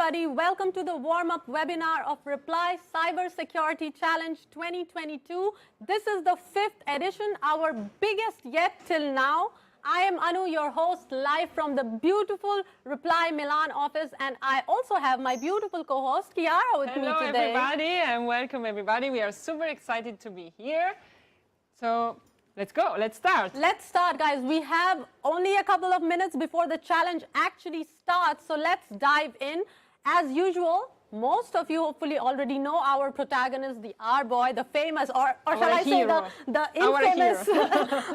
everybody. Welcome to the warm-up webinar of Reply Cybersecurity Challenge 2022. This is the 5th edition, our biggest yet till now. I am Anu, your host, live from the beautiful Reply Milan office, and I also have my beautiful co-host, Chiara, with me today. Hello, everybody, and welcome, everybody. We are super excited to be here. So let's go. Let's start. Let's start, guys. We have only a couple of minutes before the challenge actually starts, so let's dive in. As usual, most of you hopefully already know our protagonist, the R-Boy, the famous, or shall I say the infamous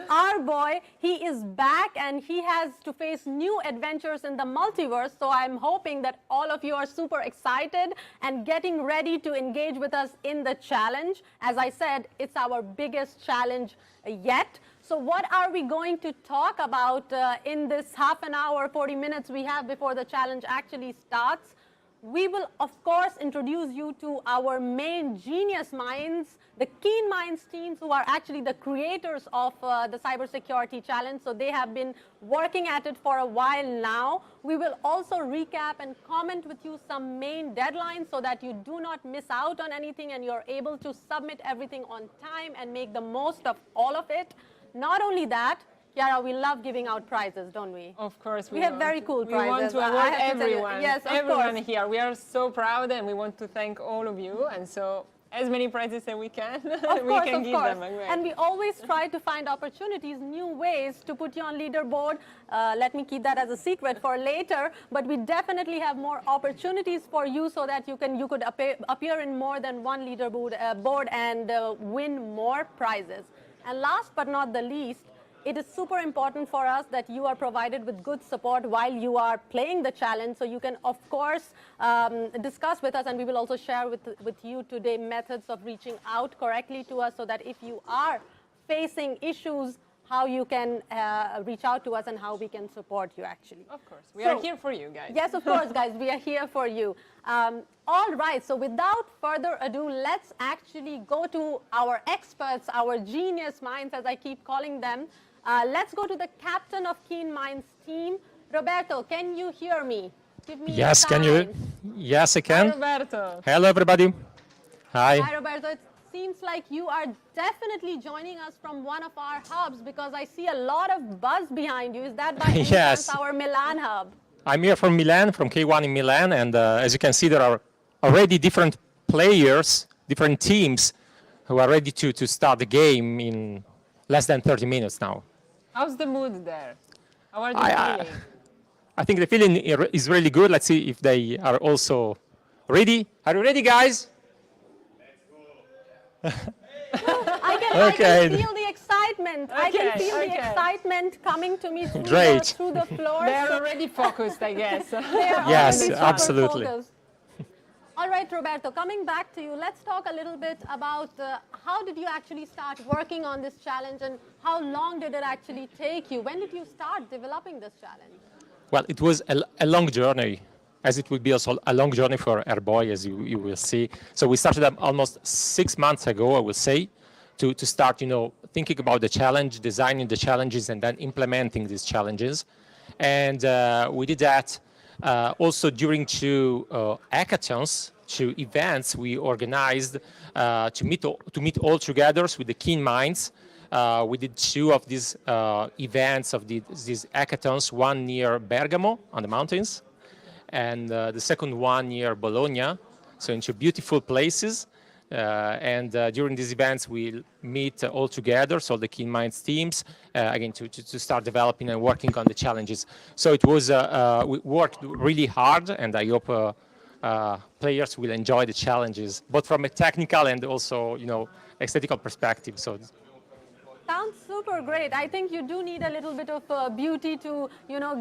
R-Boy. He is back and he has to face new adventures in the multiverse. So I'm hoping that all of you are super excited and getting ready to engage with us in the challenge. As I said, it's our biggest challenge yet. So what are we going to talk about in this half an hour, 40 minutes we have before the challenge actually starts? we will, of course, introduce you to our main genius minds, the Keen Minds teams, who are actually the creators of the Cybersecurity Challenge. So they have been working at it for a while now. We will also recap and comment with you some main deadlines so that you do not miss out on anything and you're able to submit everything on time and make the most of all of it. Not only that, Chiara, we love giving out prizes, don't we? Of course, we have very cool prizes. We want to award everyone. Yes, everyone here. We are so proud, and we want to thank all of you. And so, as many prizes as we can, we can give them away. And we always try to find opportunities, new ways to put you on leaderboard. Let me keep that as a secret for later. But we definitely have more opportunities for you so that you could appear in more than one leaderboard board and win more prizes. And last but not the least, it is super important for us that you are provided with good support while you are playing the challenge. So you can, of course, discuss with us, and we will also share with you today methods of reaching out correctly to us so that if you are facing issues, how you can reach out to us and how we can support you, actually. Of course. We are here for you, guys. Yes, of course, guys. We are here for you. All right. So without further ado, let's actually go to our experts, our genius minds, as I keep calling them. Let's go to the captain of Keen Minds team. Roberto, can you hear me? Give me Yes, can you? Yes, I can. Hi, Roberto. Hello, everybody. Hi. Hi, Roberto. It seems like you are definitely joining us from one of our hubs because I see a lot of buzz behind you. Is that by any Yes. chance our Milan hub? I'm here from Milan, from K1 in Milan, and as you can see, there are already different players, different teams who are ready to start the game in less than 30 minutes now. How's the mood there? How are you feeling? I think the feeling is really good. Let's see if they are also ready. Are you ready, guys? I can feel the excitement. I can feel the okay. excitement coming to me through, Great. through the floor. They're already focused, I guess. They are Yes, already super absolutely. focused. All right, Roberto, coming back to you, let's talk a little bit about how did you actually start working on this challenge and how long did it actually take you? When did you start developing this challenge? Well, it was a long journey, as it will be also a long journey for Airboy, as you will see. So we started almost 6 months ago, I will say, to start, thinking about the challenge, designing the challenges, and then implementing these challenges. And we did that also during two hackathons, two events we organized to meet all together with the Keen Minds. We did two of these events of these hackathons, one near Bergamo on the mountains, and the second one near Bologna, so in two beautiful places. And during these events, we meet all together, so the Keen Minds teams, again, to start developing and working on the challenges. So it was, we worked really hard, and I hope players will enjoy the challenges, both from a technical and also, aesthetical perspective. So. Sounds super great. I think you do need a little bit of beauty to,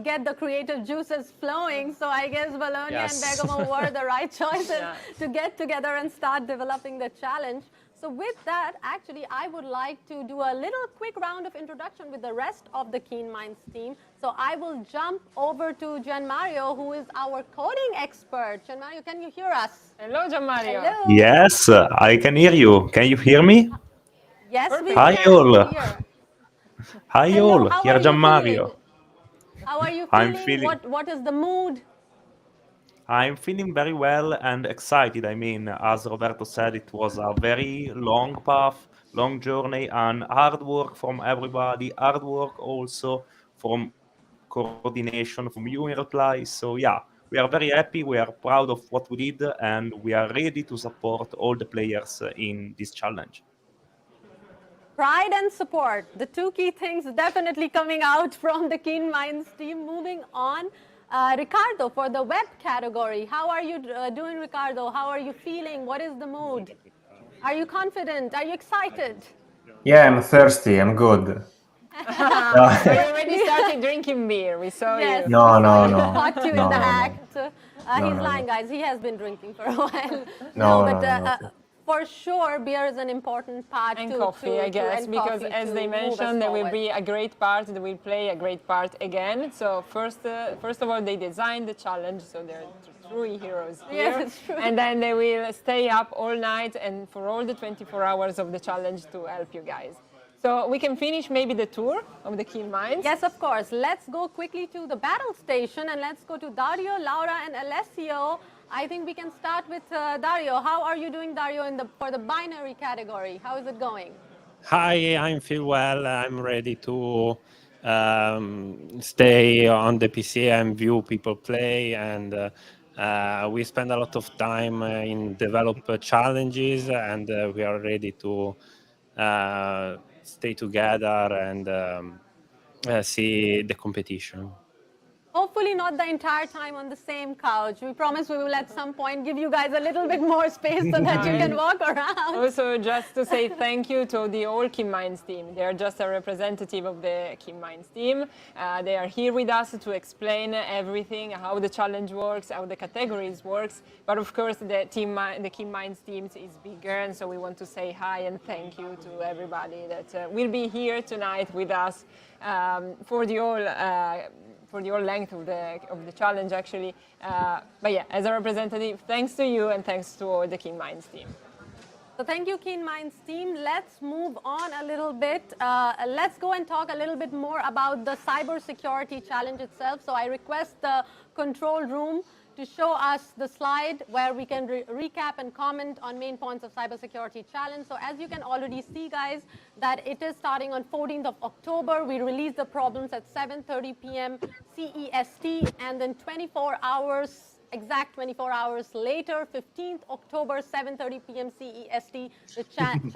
get the creative juices flowing. So I guess Bologna and Bergamo were the right choices to get together and start developing the challenge. So with that, actually, I would like to do a little quick round of introduction with the rest of the Keen Minds team. So I will jump over to Gianmario, who is our coding expert. Gianmario, can you hear us? Hello, Gianmario. Hello. Yes, I can hear you. Can you hear me? Yes, we Hi can all. hear. Hi Hello, all. how Here are you Gianmario. feeling? How are you I'm feeling? What is the mood? I'm feeling very well and excited. I mean, as Roberto said, it was a very long path, long journey, and hard work from everybody. Hard work also from coordination from you in reply. So yeah, we are very happy. We are proud of what we did, and we are ready to support all the players in this challenge. Pride and support, the two key things definitely coming out from the Keen Minds team. Moving on, Ricardo, for the web category, how are you doing, Ricardo? How are you feeling? What is the mood? Are you confident? Are you excited? Yeah, I'm thirsty. I'm good. So you already started drinking beer. We saw Yes, you. No, we no, saw you no. caught you in No, the no, no. act. He's lying, guys. He has been drinking for a while. No, but no. for sure, beer is an important part. And coffee, I guess, because as they mentioned, there will be a great part. They will play a great part again. So first of all, they designed the challenge, so they're true heroes here. Yes, it's true. And then they will stay up all night and for all the 24 hours of the challenge to help you guys. So we can finish maybe the tour of the Keen Minds. Yes, of course. Let's go quickly to the battle station and let's go to Dario, Laura, and Alessio. I think we can start with Dario. How are you doing, Dario, for the binary category? How is it going? Hi, I feel well. I'm ready to stay on the PC and view people play, and we spend a lot of time in develop challenges, and we are ready to stay together and see the competition. Hopefully not the entire time on the same couch. We promise we will at some point give you guys a little bit more space so that you can walk around. Also, just to say thank you to the whole Keen Minds team. They are just a representative of the Keen Minds team. They are here with us to explain everything, how the challenge works, how the categories works. But of course, the Keen Minds team is bigger, and so we want to say hi and thank you to everybody that will be here tonight with us for the whole length of the challenge, actually. But yeah, as a representative, thanks to you and thanks to all the Keen Minds team. So thank you, Keen Minds team. Let's move on a little bit. Let's go and talk a little bit more about the cybersecurity challenge itself. So I request the control room to show us the slide where we can recap and comment on main points of cybersecurity challenge. So as you can already see, guys, that it is starting on 14th of October. We released the problems at 7:30 p.m. CEST, and then 24 hours, exact 24 hours later, 15th October, 7:30 p.m. CEST, the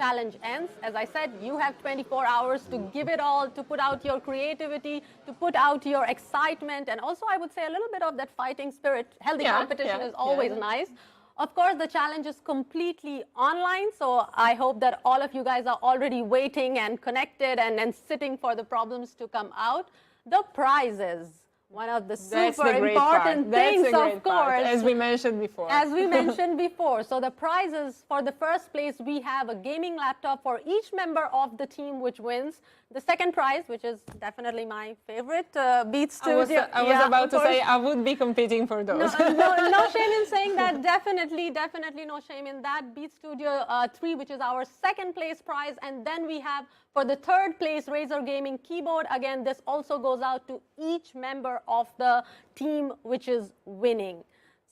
challenge ends. As I said, you have 24 hours to give it all, to put out your creativity, to put out your excitement, and also I would say a little bit of that fighting spirit. Healthy competition is always nice. Of course, the challenge is completely online, so I hope that all of you guys are already waiting and connected and sitting for the problems to come out. The prizes. One of the super important things, of course. As we mentioned before. As we mentioned before. So the prizes, for the first place, we have a gaming laptop for each member of the team which wins. The second prize, which is definitely my favorite, Beat Studio. I was about to say I would be competing for those. No shame in saying that. Definitely no shame in that. Beat Studio 3, which is our second place prize. And then we have, for the third place, Razer Gaming Keyboard. Again, this also goes out to each member of the team which is winning.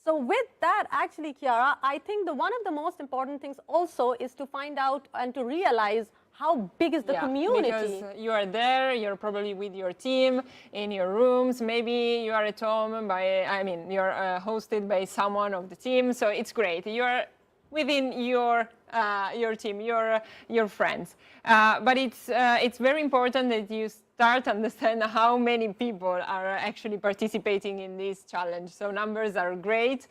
So with that, actually, Chiara, I think one of the most important things also is to find out and to realize how big is the community. Because you are there, you're probably with your team in your rooms, maybe you are at home you're hosted by someone of the team, so it's great. You're within your team, your friends. But it's very important that you start to understand how many people are actually participating in this challenge. So numbers are great.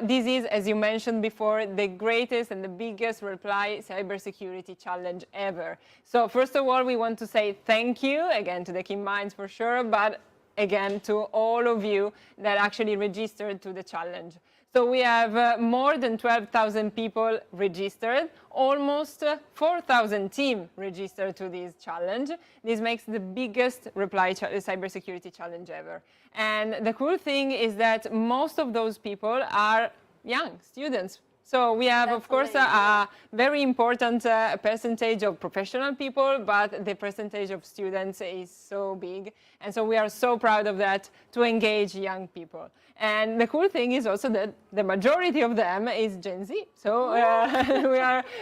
This is, as you mentioned before, the greatest and the biggest reply cybersecurity challenge ever. So first of all, we want to say thank you again to the Keen Minds for sure, but again to all of you that actually registered to the challenge. So we have more than 12,000 people registered, almost 4,000 teams registered to this challenge. This makes the biggest reply cybersecurity challenge ever. And the cool thing is that most of those people are young students. So we have, of course, a very important percentage of professional people, but the percentage of students is so big. And so we are so proud of that, to engage young people. And the cool thing is also that the majority of them is Gen Z. So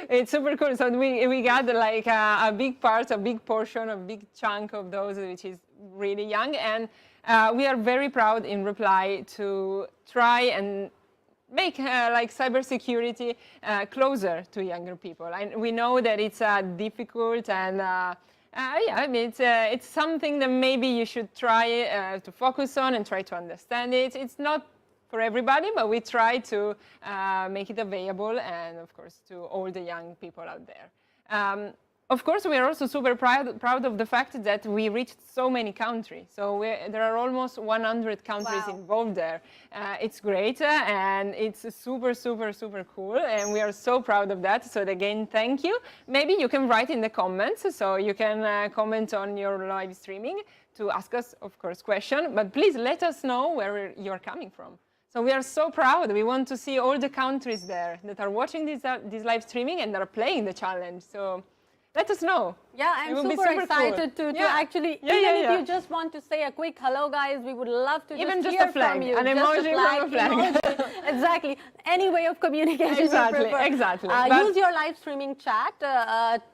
it's super cool. So we got like a big part, a big portion, a big chunk of those which is really young. And we are very proud in Reply to try and make like cybersecurity closer to younger people. And we know that it's difficult and it's something that maybe you should try to focus on and try to understand it. It's not for everybody, but we try to make it available and, of course, to all the young people out there. Of course, we are also super proud of the fact that we reached so many countries. So there are almost 100 countries involved there. It's great, and it's super, super, super cool, and we are so proud of that. So again, thank you. Maybe you can write in the comments, so you can comment on your live streaming to ask us, of course, questions. But please let us know where you're coming from. So we are so proud. We want to see all the countries there that are watching this live streaming and are playing the challenge. So let us know. Yeah, I'm super excited to actually, if you just want to say a quick hello, guys, we would love to even just a hear flag, from you. An emoji from a flag. Exactly. Any way of communication exactly, you prefer. Exactly. Use your live streaming chat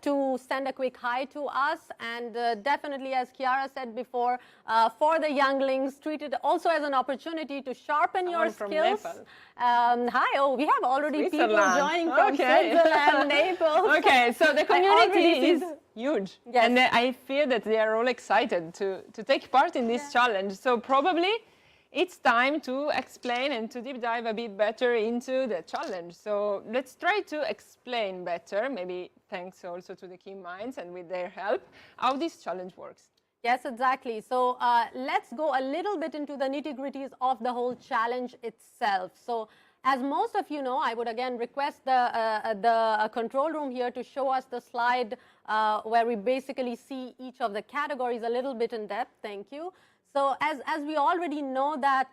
to send a quick hi to us. And definitely, as Chiara said before, for the younglings, treat it also as an opportunity to sharpen your skills. Hi, we have already people joining from Switzerland, Naples. Okay, so the community is huge. Yes. And I feel that they are all excited to take part in this challenge. So probably it's time to explain and to deep dive a bit better into the challenge. So let's try to explain better, maybe thanks also to the Keen Minds and with their help, how this challenge works. Yes, exactly. So let's go a little bit into the nitty-gritties of the whole challenge itself. So as most of you know, I would again request the control room here to show us the slide where we basically see each of the categories a little bit in depth. Thank you. So as we already know that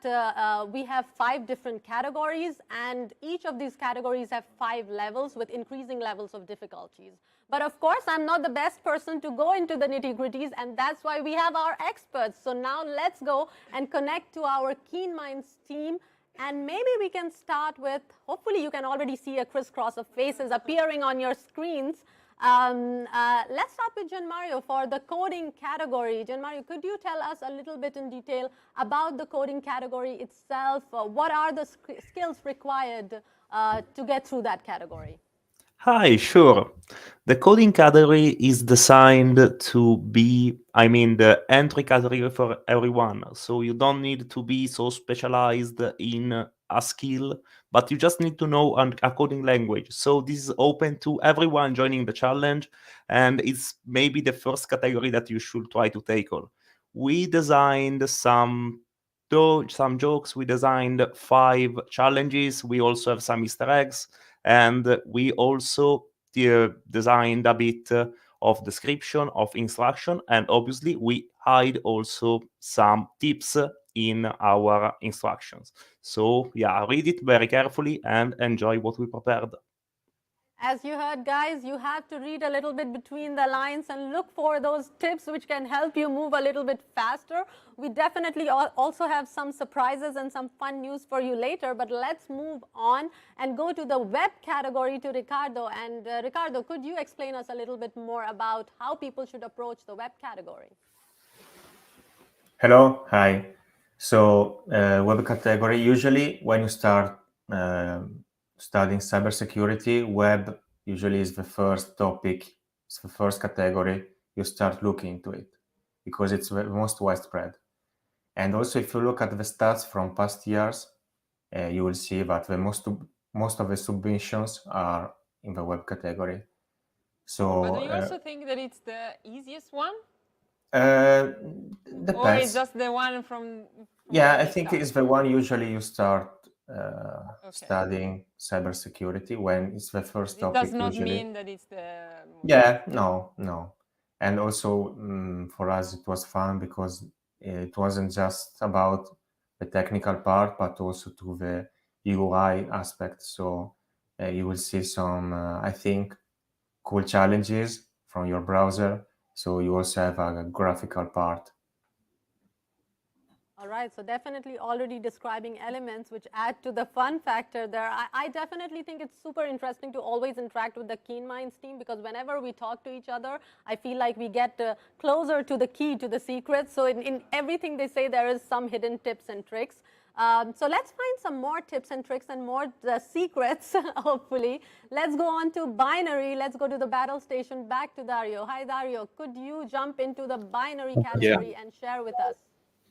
we have 5 different categories, and each of these categories have 5 levels with increasing levels of difficulties. But of course, I'm not the best person to go into the nitty-gritties, and that's why we have our experts. So now let's go and connect to our Keen Minds team. And maybe we can start with, hopefully you can already see a crisscross of faces appearing on your screens. Let's start with Gianmario for the coding category. Gianmario, could you tell us a little bit in detail about the coding category itself? What are the skills required to get through that category? Hi, sure. The coding category is designed to be, the entry category for everyone. So you don't need to be so specialized in a skill, but you just need to know a coding language. So this is open to everyone joining the challenge, and it's maybe the first category that you should try to tackle. We designed some jokes, we designed 5 challenges, we also have some Easter eggs, and we also designed a bit of description, of instruction, and obviously we hide also some tips in our instructions. So yeah, read it very carefully and enjoy what we prepared. As you heard, guys, you have to read a little bit between the lines and look for those tips which can help you move a little bit faster. We definitely also have some surprises and some fun news for you later, but let's move on and go to the web category to Ricardo. And Ricardo, could you explain us a little bit more about how people should approach the web category? Hello, hi. So web category, usually when you start studying cybersecurity, web usually is the first topic, it's the first category you start looking into it because it's the most widespread. And also, if you look at the stats from past years, you will see that the most of the submissions are in the web category. So, but do you also think that it's the easiest one? Depends. Or is just the one from yeah, I think it's the one usually you start studying cybersecurity when it's the first topic. It does not usually. mean that it's the... Yeah, no. And also for us it was fun because it wasn't just about the technical part, but also to the UI aspect. So you will see some, I think, cool challenges from your browser. So you also have a graphical part. All right, so definitely already describing elements which add to the fun factor there. I definitely think it's super interesting to always interact with the Keen Minds team, because whenever we talk to each other, I feel like we get closer to the key, to the secret. So in everything they say, there is some hidden tips and tricks. So let's find some more tips and tricks and more secrets, hopefully. Let's go on to binary. Let's go to the battle station. Back to Dario. Hi, Dario. Could you jump into the binary category and share with us?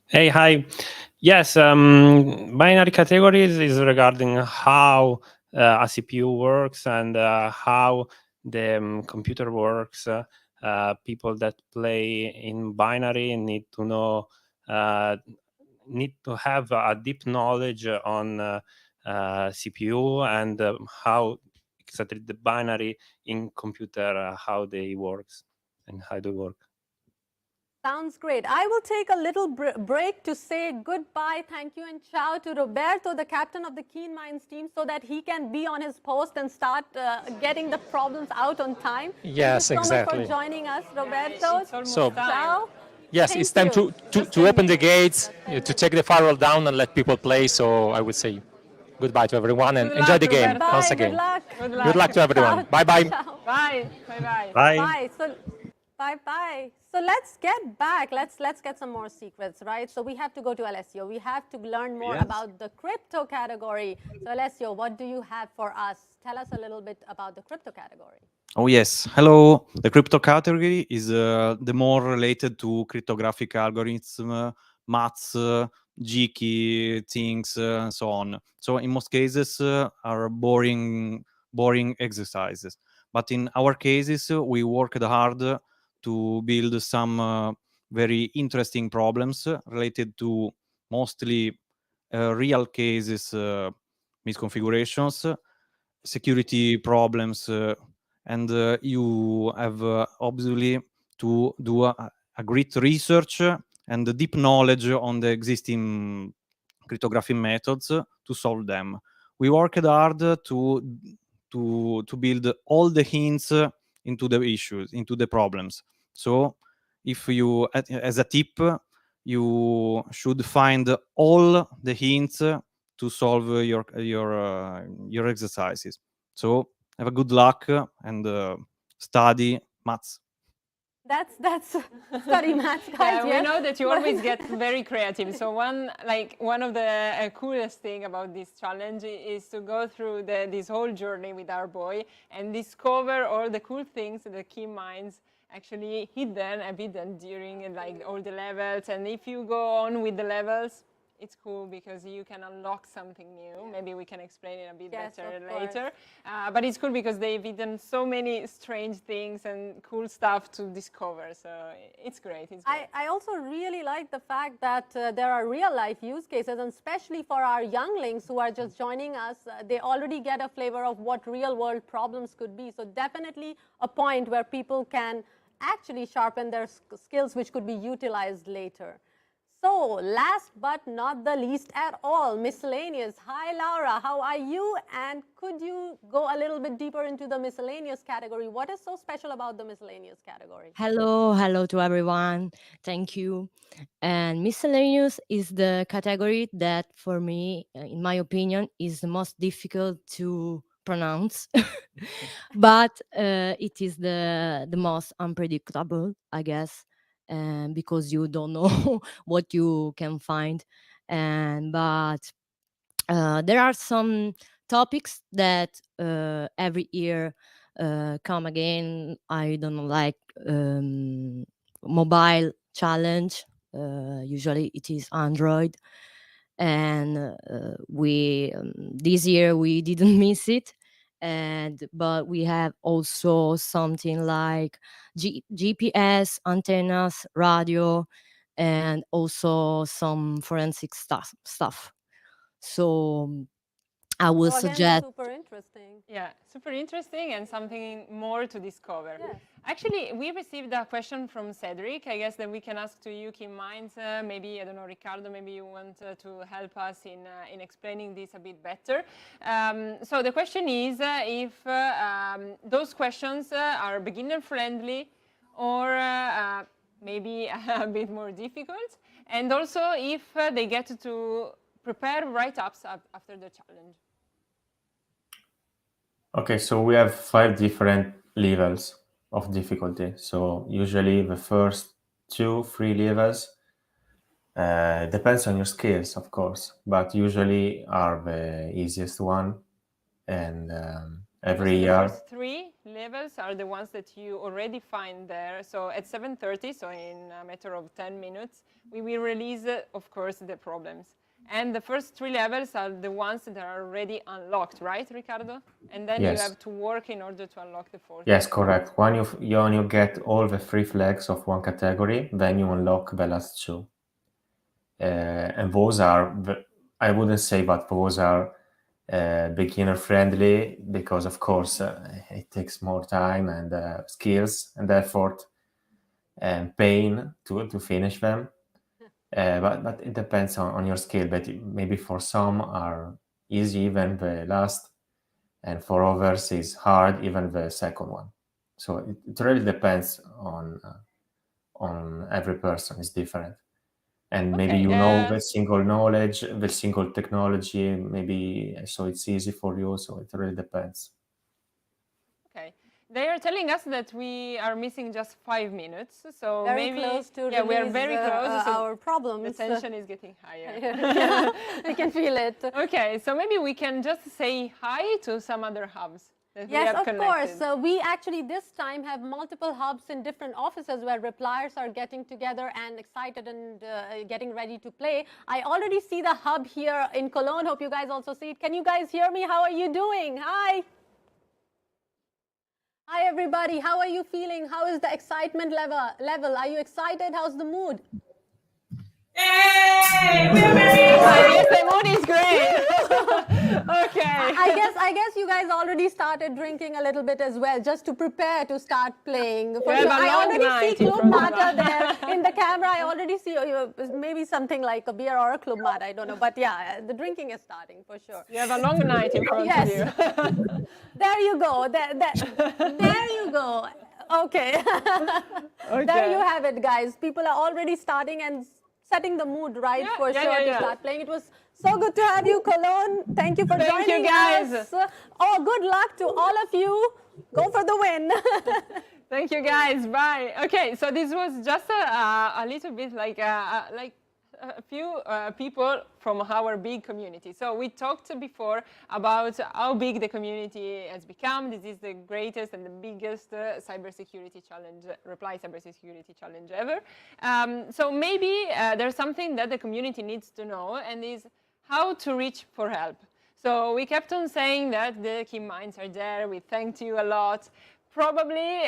Hey, hi. Yes, binary categories is regarding how a CPU works and how the computer works. people that play in binary need to know, need to have a deep knowledge on CPU and how exactly the binary in computer, how they works and how they work. Sounds great. I will take a little break to say goodbye, thank you, and ciao to Roberto, the captain of the Keen Minds team, so that he can be on his post and start getting the problems out on time. Yes, Thank you so exactly. much for joining us, Roberto. It's almost So- time. Ciao. Yes, Thank it's time you. to open the gates, to take the firewall down and let people play. So I would say goodbye to everyone and Good enjoy luck, the game Roberto. once Bye. again. Good luck. Good Good luck. luck to everyone. Ciao. Bye bye. Ciao. Bye. Bye-bye. Bye. Bye. So, bye. So let's get back. Let's get some more secrets, right? So we have to go to Alessio. We have to learn more Yes. about the crypto category. So Alessio, what do you have for us? Tell us a little bit about the crypto category. Oh yes, hello. The crypto category is the more related to cryptographic algorithm, maths, geeky things, and so on. So in most cases are boring exercises. But in our cases, we worked hard to build some very interesting problems related to mostly real cases, misconfigurations, security problems, and you have obviously to do a great research and a deep knowledge on the existing cryptography methods to solve them. We worked hard to build all the hints into the issues, into the problems. So if you, as a tip, you should find all the hints to solve your exercises. So have a good luck and study maths. That's study maths, guys. Yeah, we yes. know that you always get very creative. So one of the coolest thing about this challenge is to go through this whole journey with our boy and discover all the cool things that the Keen Minds actually hidden during like all the levels. And if you go on with the levels, it's cool because you can unlock something new. Maybe we can explain it a bit Yes, better of course. later. But it's cool because they've hidden so many strange things and cool stuff to discover. So it's great. It's great. I also really like the fact that there are real life use cases, and especially for our younglings who are just joining us, they already get a flavor of what real world problems could be. So definitely a point where people can actually sharpen their skills, which could be utilized later. So last but not the least at all, miscellaneous. Hi, Laura, how are you? And could you go a little bit deeper into the miscellaneous category? What is so special about the miscellaneous category? Hello to everyone. Thank you. And miscellaneous is the category that, for me, in my opinion, is the most difficult to pronounce, but it is the most unpredictable, I guess, because you don't know what you can find. But there are some topics that every year come again. I don't know, like mobile challenge. Usually it is Android, and we this year we didn't miss it. But we have also something like GPS, antennas, radio, and also some forensic stuff. So I will So again, suggest. super interesting. Yeah, super interesting and something more to discover. Yes. Actually, we received a question from Cedric. I guess that we can ask to you, Keen Minds. Maybe, I don't know, Riccardo, maybe you want to help us in explaining this a bit better. So the question is if those questions are beginner friendly or maybe a bit more difficult. And also if they get to prepare write-ups after the challenge. Okay, so we have 5 different levels of difficulty. So usually the first 2, 3 levels depends on your skills, of course, but usually are the easiest one. And every So year. the first 3 levels are the ones that you already find there. So at 7:30, so in a matter of 10 minutes, we will release, of course, the problems. And the first 3 levels are the ones that are already unlocked, right, Riccardo? And then you Yes. have to work in order to unlock the fourth. Yes, correct. When you get all the 3 flags of one category, then you unlock the last 2. And those are, I wouldn't say that those are beginner friendly, because of course it takes more time and skills and effort and pain to finish them. But it depends on your skill. But maybe for some are easy, even the last, and for others is hard, even the second one. So it really depends on every person. It's different. And maybe Okay, the single knowledge, the single technology, maybe, so it's easy for you. So it really depends. Okay. They are telling us that we are missing just 5 minutes, so Very maybe close to yeah, we are release, very close. So our problems. the tension is getting higher. Yeah, I can feel it. Okay, so maybe we can just say hi to some other hubs that we Yes, have of connected. course. So we actually this time have multiple hubs in different offices where repliers are getting together and excited and getting ready to play. I already see the hub here in Cologne. Hope you guys also see it. Can you guys hear me? How are you doing? Hi. Hi, everybody. How are you feeling? How is the excitement level? Are you excited? How's the mood? I guess the mood is great. Okay. I guess you guys already started drinking a little bit as well, just to prepare to start playing. For We sure. have a I long already night see in Club front of Mata us. there in the camera. I already see maybe something like a beer or a Club Mata. I don't know, but yeah, the drinking is starting for sure. You have a long night in front Yes. of you. There you go. There you go. Okay. Okay. There you have it, guys. People are already starting and setting the mood right for sure to start playing. It was so good to have you, Cologne. Thank you for joining you, guys. us. Oh, good luck to all of you. Go for the win. Thank you, guys. Bye. Okay, so this was just a little bit like a few people from our big community. So we talked before about how big the community has become. This is the greatest and the biggest cybersecurity challenge, Reply cybersecurity challenge ever. So maybe there's something that the community needs to know, and is how to reach for help. So we kept on saying that the key minds are there. We thanked you a lot. Probably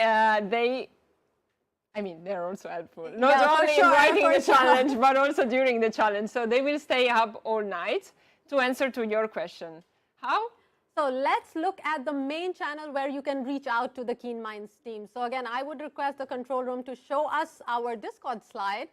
they're also helpful. Not only in writing the challenge, but also during the challenge. So they will stay up all night to answer to your question. How? So let's look at the main channel where you can reach out to the Keen Minds team. So again, I would request the control room to show us our Discord slide.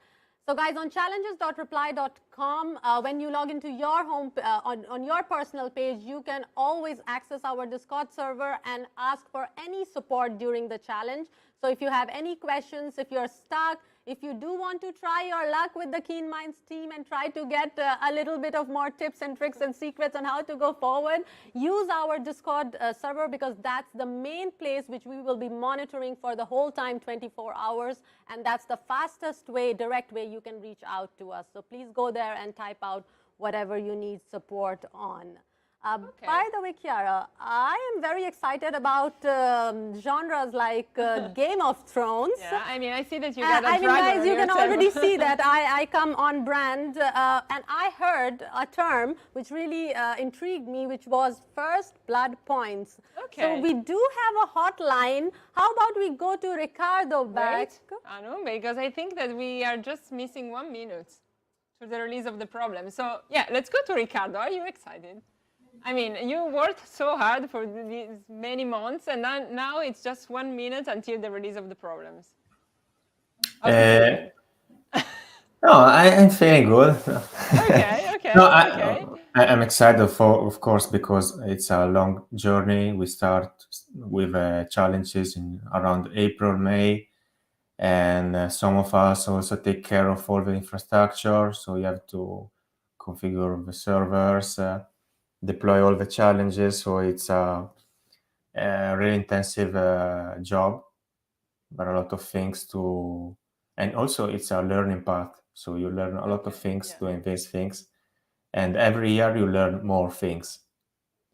So guys, on challenges.reply.com, when you log into your home, on your personal page, you can always access our Discord server and ask for any support during the challenge. So if you have any questions, if you're stuck, if you do want to try your luck with the Keen Minds team and try to get a little bit of more tips and tricks and secrets on how to go forward, use our Discord server, because that's the main place which we will be monitoring for the whole time, 24 hours. And that's the fastest way, direct way you can reach out to us. So please go there and type out whatever you need support on. By the way, Chiara, I am very excited about genres like Game of Thrones. Yeah, I see that you got a I mean, dragon guys, you on can your already table. see that I come on brand. And I heard a term which really intrigued me, which was first blood points. Okay. So we do have a hotline. How about we go to Ricardo back? Wait, Anu, because I think that we are just missing 1 minute to the release of the problem. So yeah, let's go to Ricardo. Are you excited? I mean, you worked so hard for these many months, and now it's just 1 minute until the release of the problems. No, I'm feeling good. Okay. No, Okay. I'm excited of course, because it's a long journey. We start with challenges in around April, May, and some of us also take care of all the infrastructure. So you have to configure the servers, deploy all the challenges. So it's a really intensive job, but a lot of things to, and also it's a learning path. So you learn a lot of things doing these things, and every year you learn more things.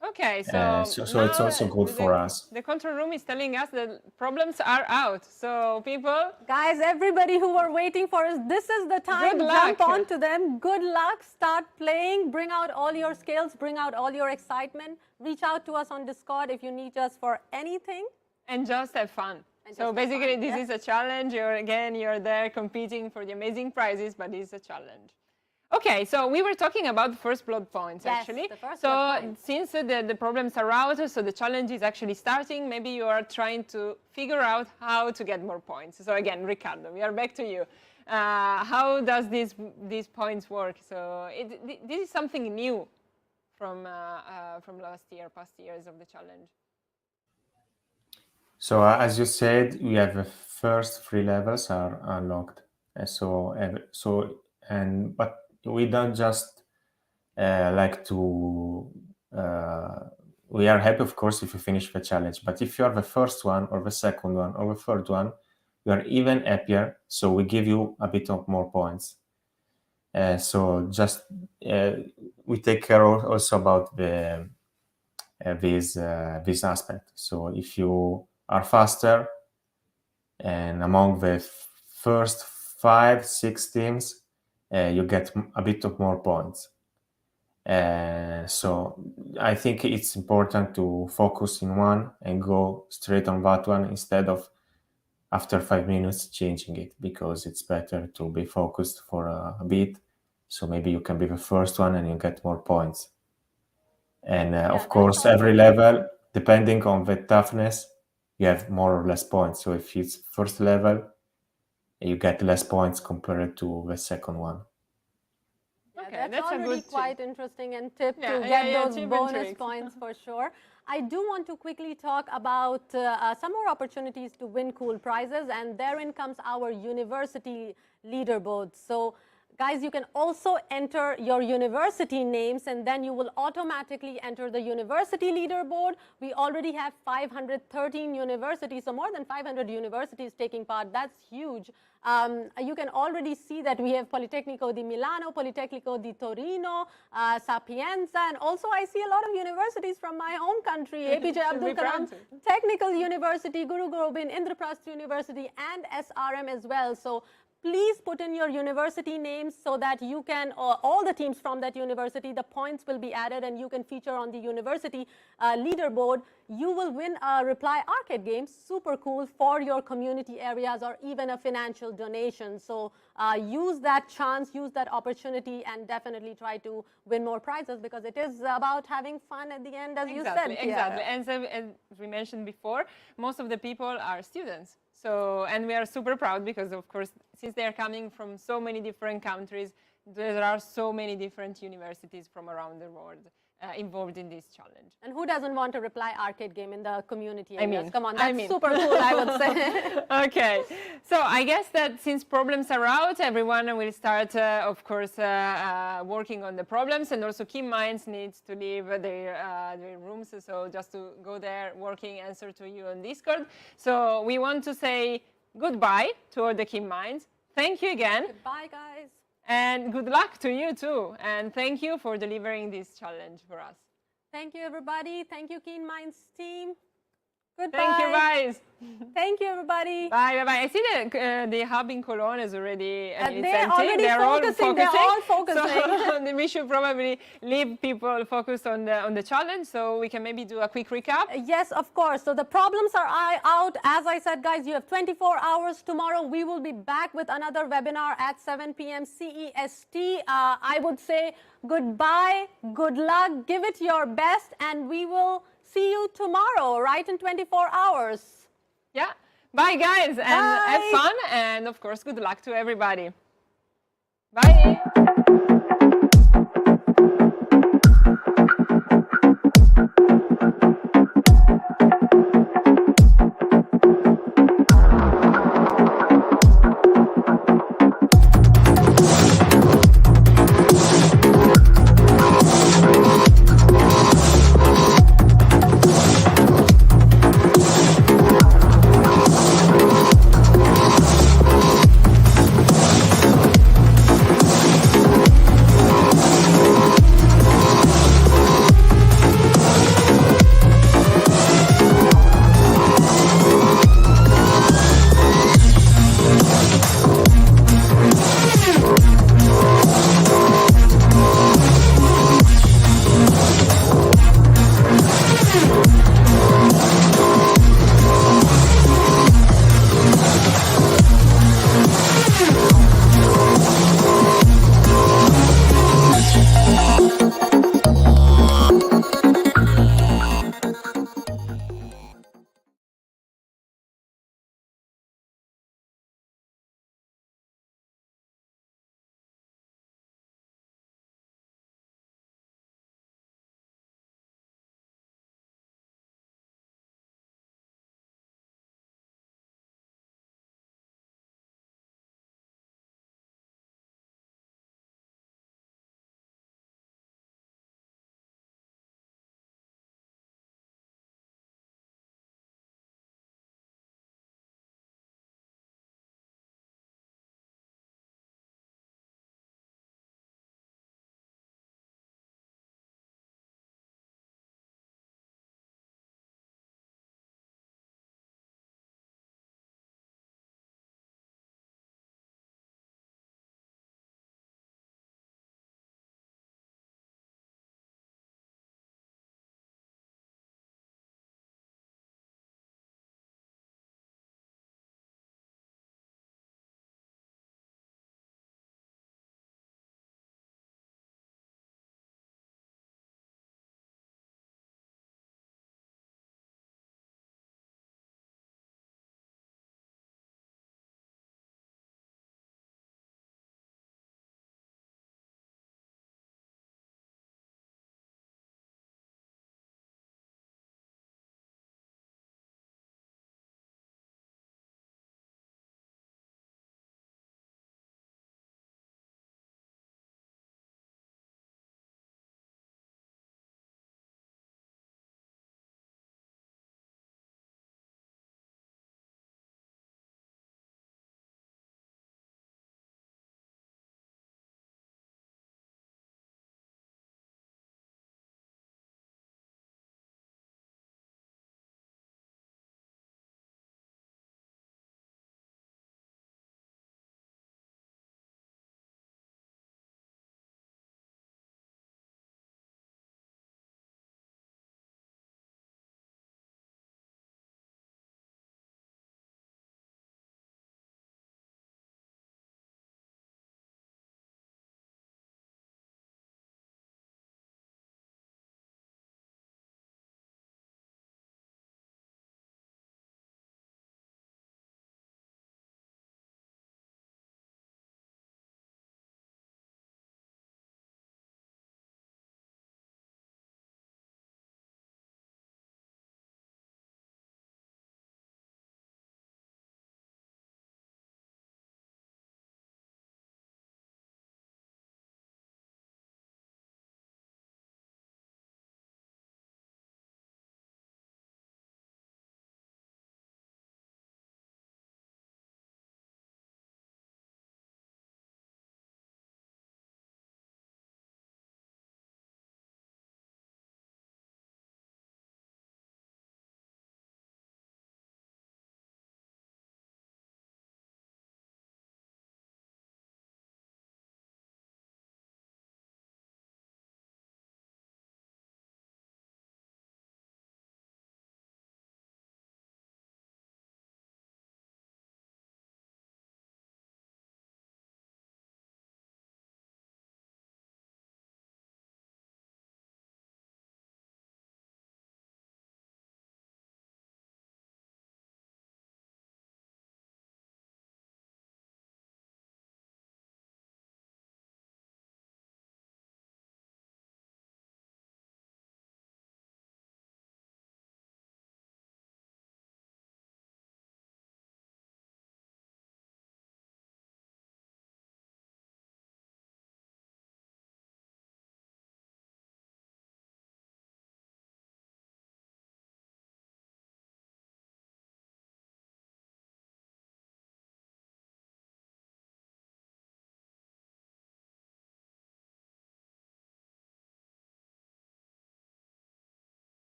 Okay, so so it's also good for us. The control room is telling us that problems are out. So people, Guys, everybody who were waiting for us, this is the time. Good Jump luck. onto them. Good luck. Start playing. Bring out all your skills. Bring out all your excitement. Reach out to us on Discord if you need us for anything. and just have fun. And So just have basically, fun, this yes. is a challenge. You're there competing for the amazing prizes, but it's a challenge. Okay, so we were talking about first blood points, Yes, actually. the first so blood points. since the problems are out, so the challenge is actually starting, maybe you are trying to figure out how to get more points. So again, Riccardo, we are back to you. How does these points work? So this is something new from past years of the challenge. So as you said, we have the first 3 levels are unlocked. But we don't just like to. We are happy, of course, if you finish the challenge. But if you are the first one, or the second one, or the third one, you are even happier. So we give you a bit of more points. We take care also about this aspect. So if you are faster and among the first 5-6 teams, you get a bit of more points. So I think it's important to focus in one and go straight on that one instead of after 5 minutes changing it, because it's better to be focused for a bit. So maybe you can be the first one and you get more points. And of course, every level, depending on the toughness, you have more or less points. So if it's first level, you get less points compared to the second one. Yeah, Okay, that's a already good quite tip. interesting and tip Yeah, to yeah, get yeah, those tip and bonus tricks. points for sure. I do want to quickly talk about some more opportunities to win cool prizes, and therein comes our university leaderboard. So guys, you can also enter your university names, and then you will automatically enter the university leaderboard. We already have 513 universities, so more than 500 universities taking part. That's huge. You can already see that we have Politecnico di Milano, Politecnico di Torino, Sapienza, and also I see a lot of universities from my home country, APJ Abdul Kalam Technical University, Guru Gobind, Indraprasth University, and SRM as well. So please put in your university names so that you can, all the teams from that university, the points will be added and you can feature on the university leaderboard. You will win a Reply arcade game, super cool, for your community areas or even a financial donation. So use that chance, use that opportunity, and definitely try to win more prizes, because it is about having fun at the end, as you said. Exactly. And so, as we mentioned before, most of the people are students. So, and we are super proud because, of course, since they are coming from so many different countries, there are so many different universities from around the world involved in this challenge. And who doesn't want a Reply arcade game in the community areas? Come on, I that's mean. super cool, I would say. Okay, so I guess that since problems are out, everyone will start, of course, working on the problems, and also Keen Minds needs to leave their rooms, so just to go there, working, answer to you on Discord. So we want to say goodbye to all the Keen Minds. Thank you again. Goodbye, guys. And good luck to you too. And thank you for delivering this challenge for us. Thank you, everybody. Thank you, Keen Minds team. Goodbye. Thank you, guys. Thank you, everybody. Bye, bye, bye. I see that the hub in Cologne is already they're already focusing. They're all focusing. So we should probably leave people focused on the challenge, so we can maybe do a quick recap. Yes, of course. So the problems are out. As I said, guys, you have 24 hours. Tomorrow we will be back with another webinar at 7 p.m. CEST. I would say goodbye, good luck, give it your best, and we will see you tomorrow, right, in 24 hours. Yeah. Bye, guys, and Bye. have fun, and of course, good luck to everybody. Bye.